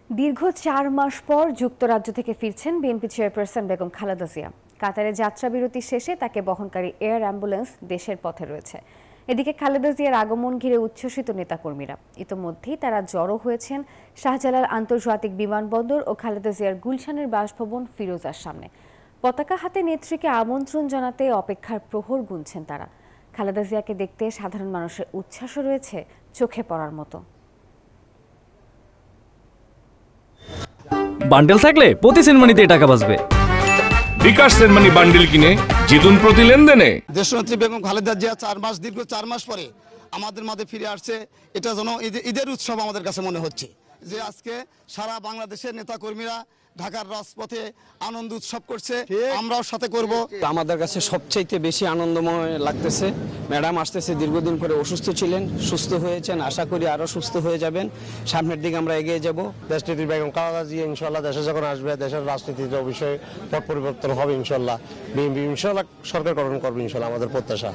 দীর্ঘ ৪ মাস পর যুক্তরাজ্য থেকে ফিরছেন বিএনপি চেয়ারপারসন বেগম খালেদা জিয়া। কাতারে যাত্রাবিরতি শেষে তাকে বহনকারী এয়ার অ্যাম্বুলেন্স দেশের পথে রয়েছে। এদিকে খালেদা জিয়ার আগমন ঘিরে উচ্ছ্বসিত নেতাকর্মীরা। ইতোমধ্যেই তারা জড়ো হয়েছেন শাহজালাল আন্তর্জাতিক বিমানবন্দর ও খালেদা জিয়ার গুলশানের বাসভবন ফিরোজার সামনে। পতাকা হাতে নেত্রীকে আমন্ত্রণ জানাতে অপেক্ষার প্রহর গুনছেন তারা। খালেদা জিয়াকে দেখতে সাধারণ মানুষের উচ্ছ্বাসও রয়েছে চোখে পড়ার মতো। বান্ডেল থাকলে প্রতি সেনমানিতে টাকা বাঁচবে। বিকাশ সেনমানি বান্ডেল কিনে জিতুন প্রতি লেনদেনে। দেশনেত্রী বেগম খালেদা জিয়া দীর্ঘ 4 মাস পরে আমাদের মাঝে ফিরে আসছে। এটা যেন ঈদের উৎসব আমাদের কাছে মনে হচ্ছে যে আজকে সারা বাংলাদেশের নেতাকর্মীরা ঢাকার রাজপথে আনন্দ উৎসব করছে, আমরাও সাথে করব। আমাদের কাছে সবচাইতে বেশি আনন্দময় লাগতেছে। ম্যাডাম আসতেছে, দীর্ঘদিন করে অসুস্থ ছিলেন, সুস্থ হয়েছেন, আশা করি আরো সুস্থ হয়ে যাবেন। সামনের দিকে আমরা এগিয়ে যাব। দেশনেত্রী বেগম খালেদা জিয়া ইনশাআল্লাহ দেশে যখন আসবে, দেশের রাজনীতিতে অবশ্যই পট পরিবর্তন হবে ইনশাআল্লাহ। বিএনপি ইনশাআল্লাহ সরকার গঠন করবে ইনশাআল্লাহ, আমাদের প্রত্যাশা।